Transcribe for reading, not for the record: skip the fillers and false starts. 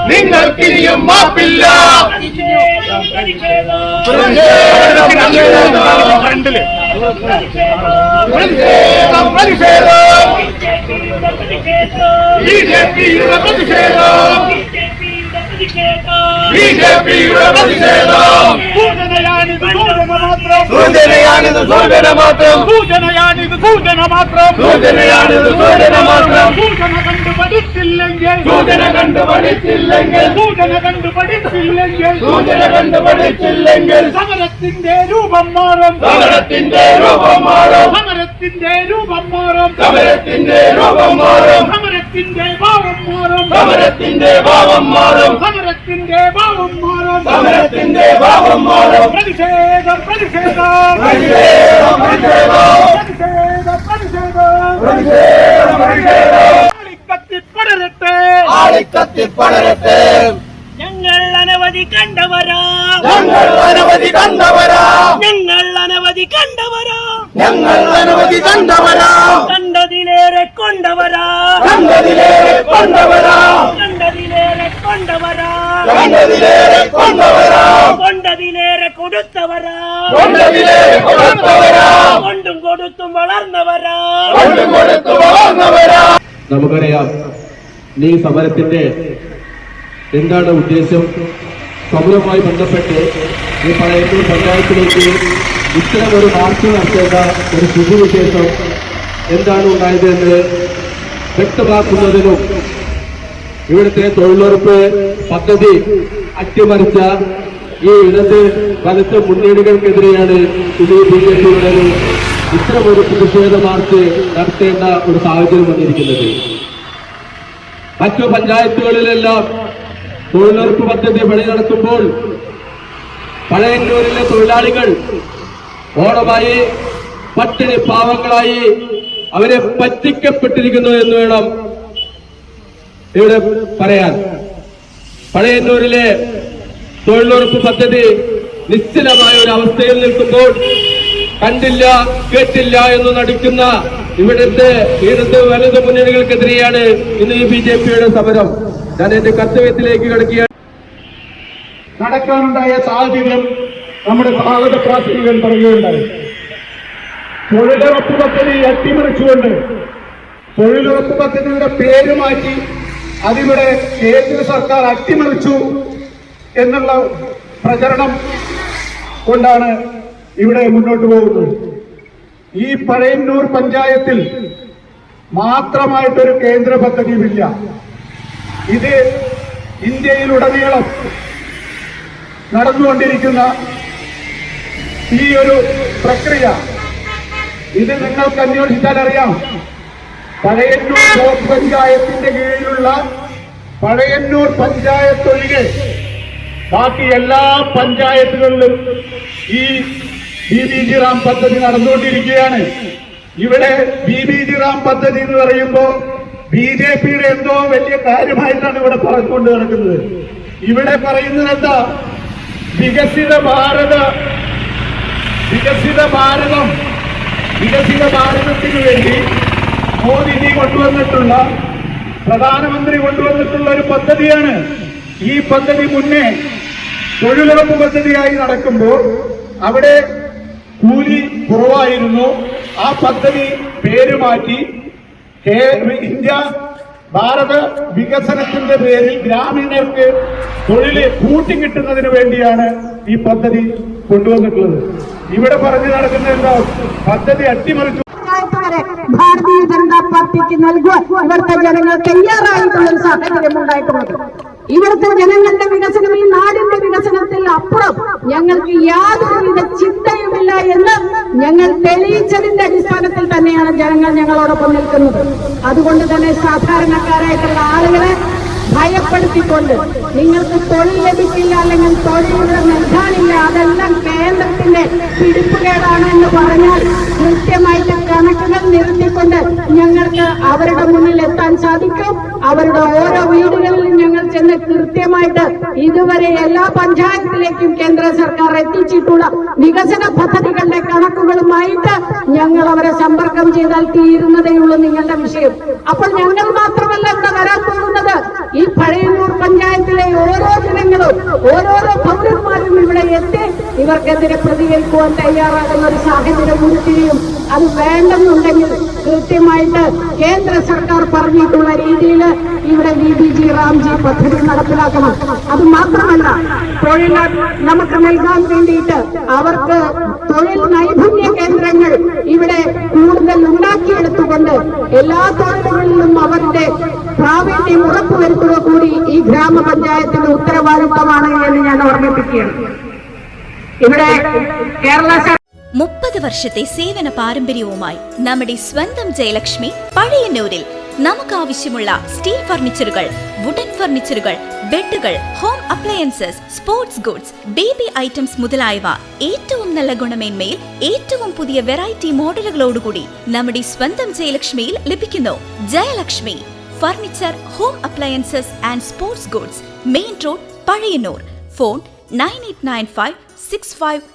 നിങ്ങൾക്കിനിയും മാപ്പില്ല. ബിജെപിയുടെ പ്രതിഷേധം, ബിജെപിയുടെ പ്രതിഷേധം. സൂചനയാണിത് സൂചന മാത്രം, സൂചനയാണിത് സൂചന മാത്രം, സൂചനയാണിത് സൂചന മാത്രം, സൂചനയാണിത് സൂചന മാത്രം. സൂചന കണ്ടുപഠിച്ചില്ലെങ്കിൽ, സൂചന കണ്ടുപഠിച്ചില്ലെങ്കിൽ, സൂചന കണ്ടുപഠിച്ചില്ലെങ്കിൽ, സൂചന കണ്ടുപഠിച്ചില്ലെങ്കിൽ സമരത്തിന്റെ രൂപം മാറും, സമരത്തിന്റെ രൂപം മാറും, സമരത്തിന്റെ രൂപം മാറും, സമരത്തിന്റെ രൂപം മാറും, സമരത്തിന്റെ ഭാവം മാറും, സമരത്തിന്റെ ഭാവം മാറും, സമരത്തിന്റെ ഭാവം മാറും, സമരത്തിന്റെ ഭാവം മാറും. പ്രതിഷേധം പ്രതിഷേധം പ്രതിഷേധം പ്രതിഷേധം പ്രതിഷേധം പ്രതിഷേധം പ്രതിഷേധം. ആളിക്കത്തിപ്പടരട്ടെ, ആളിക്കത്തിപ്പടരട്ടെ. ഞങ്ങൾ അനവധി കണ്ടവരാ, ഞങ്ങൾ അനവധി കണ്ടവരാ, ഞങ്ങൾ അനവധി കണ്ടവരാ, ഞങ്ങൾ അനവധി കണ്ടവരാ. കണ്ടതിലേറെ കൊണ്ടവരാ, കണ്ടതിലേറെ കൊണ്ടവരാ, കണ്ടതിലേറെ കൊണ്ടവരാ, കണ്ടതിലേറെ കൊണ്ടവരാ, കൊണ്ടതിലേറെ കൊടുത്തവരാ, കൊണ്ടതിലേറെ കൊടുത്തവരാ, കൊണ്ടും കൊടുത്തും വളർന്നവരാ, കൊണ്ടും കൊടുത്തും വളർന്നവരാ. നമുക്കറിയാം ഈ സമരത്തിന്റെ എന്താണ് ഉദ്ദേശം. സമരവുമായി ബന്ധപ്പെട്ട് ഈ പഴയന്നൂർ പഞ്ചായത്തിലേക്ക് ഇത്തരമൊരു മാർച്ച് നടത്തേണ്ട ഒരു സ്ഥിതിവിശേഷം എന്താണ് ഉണ്ടായതെന്ന് വ്യക്തമാക്കുന്നതിനും ഇവിടുത്തെ തൊഴിലുറപ്പ് പദ്ധതി അട്ടിമറിച്ച ഈ ഇടത് വലത്ത് മുന്നണികൾക്കെതിരെയാണ് ഇത് ബിജെപിയുടെ ഇത്തരമൊരു പ്രതിഷേധ മാർച്ച് നടത്തേണ്ട ഒരു സാഹചര്യം വന്നിരിക്കുന്നത്. മറ്റു പഞ്ചായത്തുകളിലെല്ലാം തൊഴിലുറപ്പ് പദ്ധതി പണി നടത്തുമ്പോൾ പഴയന്നൂരിലെ തൊഴിലാളികൾ ഓണമായി പട്ടിണി പാവങ്ങളായി അവരെ പറ്റിക്കപ്പെട്ടിരിക്കുന്നു എന്ന് വേണം ഇവിടെ പറയാൻ. പഴയന്നൂരിലെ തൊഴിലുറപ്പ് പദ്ധതി നിശ്ചലമായ ഒരു അവസ്ഥയിൽ നിൽക്കുമ്പോൾ കണ്ടില്ല കേട്ടില്ല എന്ന് നടിക്കുന്ന ഇവിടുത്തെ ഇടത് വലത് മുന്നണികൾക്കെതിരെയാണ് ഇന്ന് ഈ ബിജെപിയുടെ സമരം. ഞാൻ എന്റെ കർത്തവ്യത്തിലേക്ക് കിടക്കുകയാണ്. നടക്കാനുണ്ടായ സാഹചര്യം നമ്മുടെ സ്വാഗത പ്രാസംഗികൻ പറയുകയുണ്ടായി. തൊഴിലുറപ്പ് പദ്ധതി അട്ടിമറിച്ചുകൊണ്ട് തൊഴിലുറപ്പ് പദ്ധതിയുടെ പേര് മാറ്റി അതിവിടെ കേന്ദ്ര സർക്കാർ അട്ടിമറിച്ചു എന്നുള്ള പ്രചരണം കൊണ്ടാണ് ഇവിടെ മുന്നോട്ട് പോകുന്നത്. ഈ പഴയന്നൂർ പഞ്ചായത്തിൽ മാത്രമായിട്ടൊരു കേന്ദ്ര പദ്ധതിയുമില്ല. ഇത് ഇന്ത്യയിലുടനീളം നടന്നുകൊണ്ടിരിക്കുന്ന ഈ ഒരു പ്രക്രിയ. ഇത് നിങ്ങൾക്ക് അന്വേഷിച്ചാൽ അറിയാം. പഴയന്നൂർ ബ്ലോക്ക് പഞ്ചായത്തിന്റെ കീഴിലുള്ള പഴയന്നൂർ പഞ്ചായത്ത് ഒഴികെ ബാക്കി എല്ലാ പഞ്ചായത്തുകളിലും ഈ ബി.ബി.ജി. റാം പദ്ധതി നടന്നുകൊണ്ടിരിക്കുകയാണ്. ഇവിടെ ബി.ബി.ജി. റാം പദ്ധതി എന്ന് പറയുമ്പോൾ ബി.ജെ.പിയുടെ എന്തോ വലിയ കാര്യമായിട്ടാണ് ഇവിടെ പറഞ്ഞുകൊണ്ട് നടക്കുന്നത്. ഇവിടെ പറയുന്നത് എന്താ? വികസിത ഭാരതത്തിന് വേണ്ടി മോദിജി കൊണ്ടുവന്നിട്ടുള്ള, പ്രധാനമന്ത്രി കൊണ്ടുവന്നിട്ടുള്ള ഒരു പദ്ധതിയാണ്. ഈ പദ്ധതി മുന്നേ തൊഴിലുറപ്പ് പദ്ധതിയായി നടക്കുമ്പോൾ അവിടെ കൂലി കുറവായിരുന്നു. ആ പദ്ധതി പേര് മാറ്റി ഭാരത വികസനത്തിന്റെ പേരിൽ ഗ്രാമീണർക്ക് തൊഴിൽ കൂട്ടിക്കിട്ടുന്നതിന് വേണ്ടിയാണ് ഈ പദ്ധതി കൊണ്ടുവന്നിട്ടുള്ളത്. ഇവിടെ പറഞ്ഞു നടക്കുന്ന എന്താ? പദ്ധതി അട്ടിമറിച്ചു. ഭാരതീയ ജനതാ പാർട്ടിക്ക് നൽകുവാൻ ഇവിടുത്തെ ജനങ്ങൾ തയ്യാറായിട്ടുള്ള ഒരു സാഹചര്യം ഉണ്ടായിട്ടുള്ളത്. ഇവിടുത്തെ ജനങ്ങളുടെ വികസനം, ഈ നാടിന്റെ വികസനത്തിൽ അപ്പുറം ഞങ്ങൾക്ക് യാതൊരുവിധ ചിന്തയുമില്ല എന്ന് ഞങ്ങൾ തെളിയിച്ചതിന്റെ അടിസ്ഥാനത്തിൽ തന്നെയാണ് ജനങ്ങൾ ഞങ്ങളോടൊപ്പം നിൽക്കുന്നത്. അതുകൊണ്ട് തന്നെ സാധാരണക്കാരായിട്ടുള്ള ആളുകളെ ഭയപ്പെടുത്തിക്കൊണ്ട് നിങ്ങൾക്ക് തൊഴിൽ ലഭിക്കില്ല, അല്ലെങ്കിൽ തൊഴിലിവിടെ നൽകാനില്ല, അതെല്ലാം കേന്ദ്രത്തിന്റെ പിടിപ്പുകേടാണ് എന്ന് പറഞ്ഞാൽ കൃത്യമായിട്ട് കണക്കുകൾ നിരത്തിക്കൊണ്ട് ഞങ്ങൾക്ക് അവരുടെ മുന്നിൽ എത്താൻ സാധിക്കും. അവരുടെ ഓരോ വീടുകളിലും ചെന്ന് കൃത്യമായിട്ട് ഇതുവരെ എല്ലാ പഞ്ചായത്തിലേക്കും കേന്ദ്ര സർക്കാർ എത്തിച്ചിട്ടുള്ള വികസന പദ്ധതികളുടെ കണക്കുകളുമായിട്ട് ഞങ്ങൾ അവരെ സമ്പർക്കം ചെയ്താൽ തീരുന്നതേയുള്ളൂ നിങ്ങളുടെ വിഷയം. അപ്പോൾ ഞങ്ങൾ മാത്രമല്ല ഇവിടെ വരാൻ പോകുന്നത്, ഈ പഴയന്നൂർ പഞ്ചായത്തിലെ ഓരോ ജനങ്ങളും ഓരോരോ പൗരന്മാരും ഇവിടെ എത്തി ഇവർക്കെതിരെ പ്രതികരിക്കുവാൻ തയ്യാറാകുന്ന ഒരു സാഹചര്യം ഉരുത്തിരിയും. അത് വേണ്ടെന്നുണ്ടെങ്കിൽ കൃത്യമായിട്ട് കേന്ദ്ര സർക്കാർ പറഞ്ഞിട്ടുള്ള രീതിയിൽ ഇവിടെ VBG റാംജി പദ്ധതി നടപ്പിലാക്കണം. അത് മാത്രമല്ല, തൊഴിൽ നമുക്ക് നൽകാൻ വേണ്ടിയിട്ട് അവർക്ക് തൊഴിൽ നൈപുണ്യ കേന്ദ്രങ്ങൾ ഇവിടെ കൂടുതൽ ഉണ്ടാക്കിയെടുത്തുകൊണ്ട് എല്ലാ തൊഴിലുകളിലും അവരുടെ പ്രാവീണ്യം ഉറപ്പുവരുത്തുക കൂടി ഈ ഗ്രാമപഞ്ചായത്തിന്റെ ഉത്തരവാദിത്തമാണ് എന്ന് ഞാൻ ഓർമ്മിപ്പിക്കുകയാണ്. ഇവിടെ കേരള 30 വർഷത്തെ സേവന പാരമ്പര്യവുമായി നമ്മുടെ സ്വന്തം ജയലക്ഷ്മി പഴയന്നൂരിൽ നമുക്കാവശ്യമുള്ള സ്റ്റീൽ ഫർണിച്ചറുകൾ, വുഡൻ ഫർണിച്ചറുകൾ, ബെഡുകൾ, home appliances, sports goods, baby items മുതലായവ ഏറ്റവും നല്ല ഗുണമേന്മയിൽ ഏറ്റവും പുതിയ വെറൈറ്റി മോഡലുകളോടുകൂടി നമ്മുടെ സ്വന്തം ജയലക്ഷ്മിയിൽ ലഭിക്കുന്നു. Jayalakshmi furniture, home appliances and sports goods, main road, Pazhayannur. Phone 989565